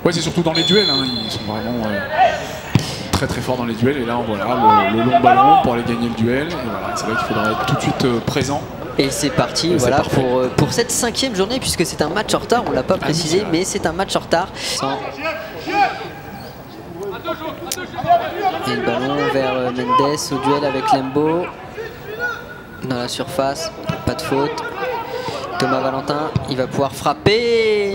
Ouais, c'est surtout dans les duels, hein. Ils sont vraiment très très forts dans les duels. Et là, voilà, le long ballon pour aller gagner le duel. Et voilà, c'est vrai qu'il faudra être tout de suite présent. Et c'est parti, et voilà, pour cette 5e journée, puisque c'est un match en retard, on ne l'a pas précisé, mais c'est un match en retard. Et le ballon vers Mendes au duel avec Lembo. Dans la surface, pas de faute. Thomas Valentin, il va pouvoir frapper.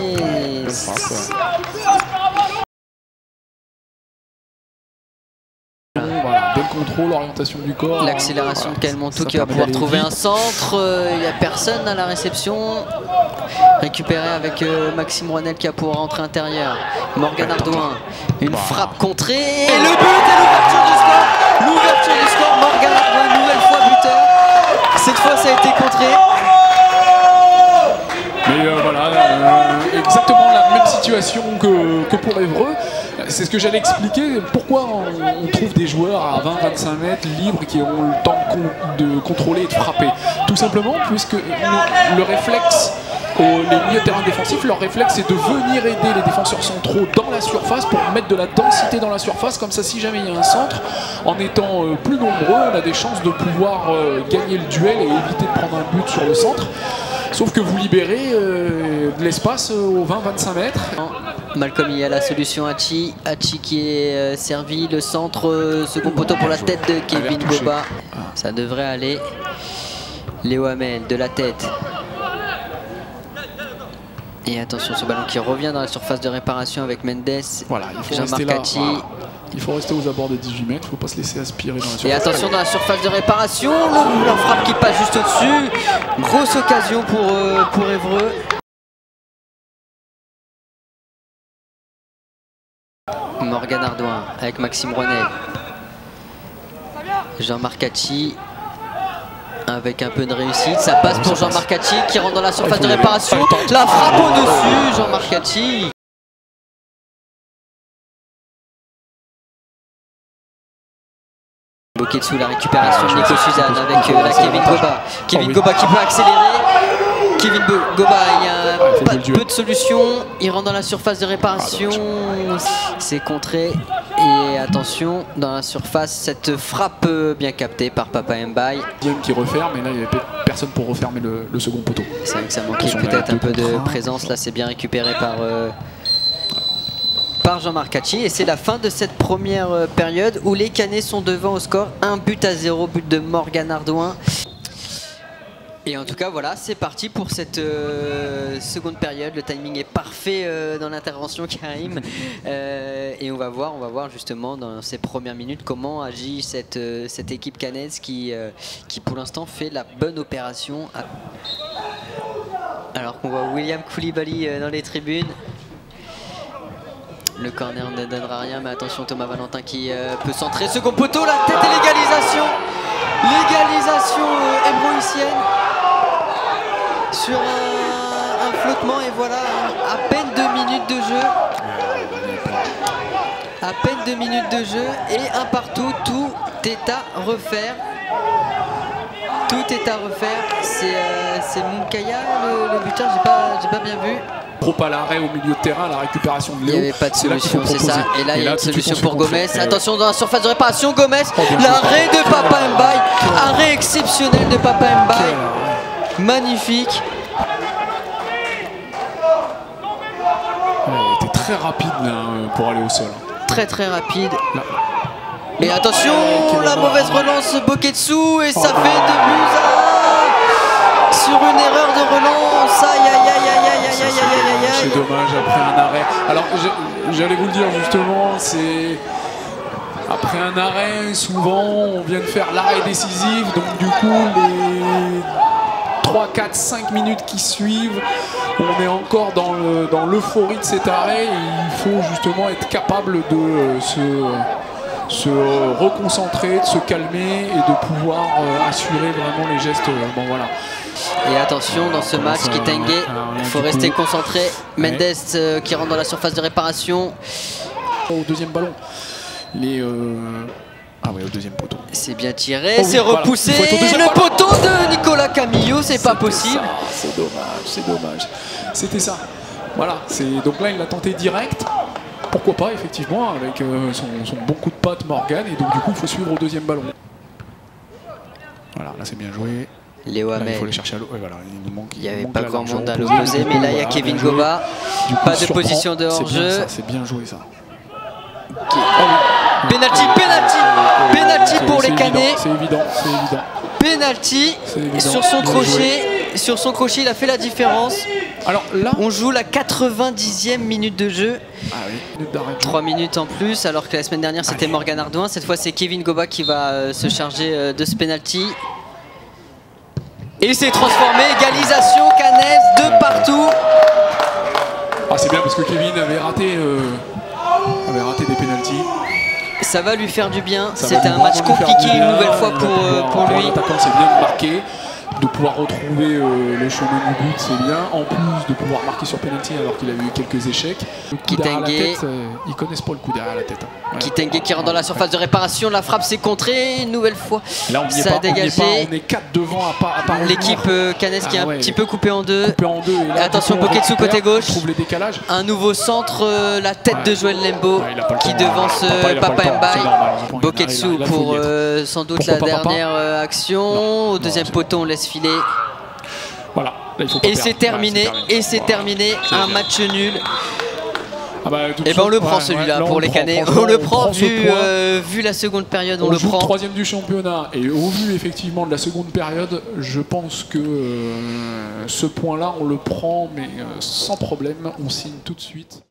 Voilà, dès le contrôle, l'orientation du corps. L'accélération de Kyle Montou qui va pouvoir trouver un centre. Il n'y a personne à la réception. Récupéré avec Maxime Rouanel qui va pouvoir rentrer intérieur. Morgan Ardouin, une frappe contrée. Et le but et l'ouverture du score. L'ouverture du score, Morgan Ardouin, nouvelle fois buteur. Cette fois, ça a été contré. Mais voilà, exactement la même situation que pour Évreux. C'est ce que j'allais expliquer. Pourquoi on trouve des joueurs à 20-25 mètres libres qui ont le temps de contrôler et de frapper? Tout simplement puisque le réflexe, les milieux de terrain défensifs, leur réflexe c'est de venir aider les défenseurs centraux dans la surface pour mettre de la densité dans la surface. Comme ça, si jamais il y a un centre, en étant plus nombreux, on a des chances de pouvoir gagner le duel et éviter de prendre un but sur le centre. Sauf que vous libérez de l'espace aux 20-25 mètres. Malcolm, il y a la solution Hachi. Hachi qui est servi. Le centre, second poteau pour la tête de Kevin Goba. Ça devrait aller. Léo Hamel de la tête. Et attention, ce ballon qui revient dans la surface de réparation avec Mendes. Voilà, il faut rester là. Il faut rester aux abords des 18 mètres, il ne faut pas se laisser aspirer dans la surface. Et attention dans la surface de réparation, la frappe qui passe juste au-dessus. Grosse occasion pour Évreux. Morgan Ardouin avec Maxime Rouanel. Jean-Marc Hachi avec un peu de réussite. Ça passe pour Jean-Marc Hachi qui rentre dans la surface de réparation. La frappe au-dessus, Jean-Marc Hachi. Dessous la récupération de Nico Suzanne avec la Kevin Goba. Kevin Goba qui peut accélérer. Kevin Goba, il y a pas peu de solutions. Il rentre dans la surface de réparation. C'est contré. Et attention, dans la surface, cette frappe bien captée par Papa Mbaye. Qui referme, mais là il n'y avait personne pour refermer le second poteau. C'est vrai que ça manquait peut-être un peu de présence. Là, c'est bien récupéré par Jean-Marc Hachi. Et c'est la fin de cette première période où les Canets sont devant au score 1-0, but de Morgan Ardouin. Et en tout cas voilà, c'est parti pour cette seconde période. Le timing est parfait dans l'intervention Karim. Et on va voir justement dans ces premières minutes comment agit cette équipe canaise qui pour l'instant fait la bonne opération. Alors qu'on voit William Koulibaly dans les tribunes. Le corner ne donnera rien, mais attention Thomas Valentin qui peut centrer. Second poteau, la tête et l'égalisation. L'égalisation héroïcienne sur un flottement. Et voilà, à peine 2 minutes de jeu. À peine 2 minutes de jeu et un partout. Tout est à refaire. Tout est à refaire. C'est Moukaya le buteur, j'ai pas bien vu. Trop à l'arrêt au milieu de terrain, la récupération de Léo. Il n'y avait pas de solution, c'est ça. Et là, il y a une solution pour Gomez. Attention dans la surface de réparation, Gomez. L'arrêt de Papa Mbaye. Arrêt exceptionnel de Papa Mbaye. Magnifique. Il était très rapide là, pour aller au sol. Très rapide. Là. Et attention, la mauvaise relance Boketsu. Et ça fait 2 buts sur une erreur de relance. Aïe. C'est dommage après un arrêt. Alors j'allais vous le dire justement, c'est après un arrêt, souvent on vient de faire l'arrêt décisif, donc du coup les 3, 4, 5 minutes qui suivent, on est encore dans l'euphorie de cet arrêt et il faut justement être capable de se reconcentrer, de se calmer et de pouvoir assurer vraiment les gestes. Bon voilà. Et attention dans ce match, Kitenge, il faut rester concentré. Mendes qui rentre dans la surface de réparation. Au deuxième ballon. Ah ouais, au deuxième poteau. C'est bien tiré, c'est repoussé. Voilà. Le poteau de Nicolas Camillo, c'est pas possible. C'est dommage. C'était ça. Voilà, donc là il l'a tenté direct. pourquoi pas, effectivement, avec son bon coup de patte Morgan. Et donc, du coup, il faut suivre au deuxième ballon. Voilà, là, c'est bien joué. Léo Là, Hamel. il faut aller chercher à l'eau. Ouais, voilà, Il n'y avait pas grand monde à l'opposé, mais là, il y a Kevin Goba. Pas de position de hors-jeu. C'est bien joué, ça. Penalty, penalty, penalty pour les Canets. C'est évident, c'est évident. Penalty sur son crochet. Sur son crochet, il a fait la différence. Alors là, on joue la 90e minute de jeu. Ah oui, minute d'arrêt. 3 minutes en plus, alors que la semaine dernière c'était Morgan Ardouin. Cette fois, c'est Kevin Goba qui va se charger de ce penalty. Et c'est transformé, égalisation Cannes de partout. Ah, c'est bien parce que Kevin avait raté des pénaltys. Ça va lui faire du bien. C'était un match compliqué une nouvelle fois pour lui. L'attaquant s'est bien marqué. De pouvoir retrouver le chemin du but, c'est bien. En plus de pouvoir marquer sur penalty alors qu'il a eu quelques échecs. Le coup derrière la tête, ils connaissent pas le coup derrière la tête. Ouais. Kitenge qui rentre dans la surface de réparation. La frappe s'est contrée une nouvelle fois. Là, ça a dégagé. On est 4 devant à part l'équipe Cannes qui est un petit peu coupée en deux. Et là, attention, Boketsu côté gauche. Trouve les décalages. Un nouveau centre, la tête de Joël Lembo qui devance Papa Mbaye. Boketsu pour sans doute la dernière action. Au deuxième poteau, on laisse filer. Voilà. Là, et c'est terminé. Et c'est terminé. Un match nul. Ah bah, et ben on le prend celui-là pour les Canets. On le prend vu la seconde période, on le prend. Troisième du championnat et au vu effectivement de la seconde période, je pense que ce point-là on le prend mais sans problème, on signe tout de suite.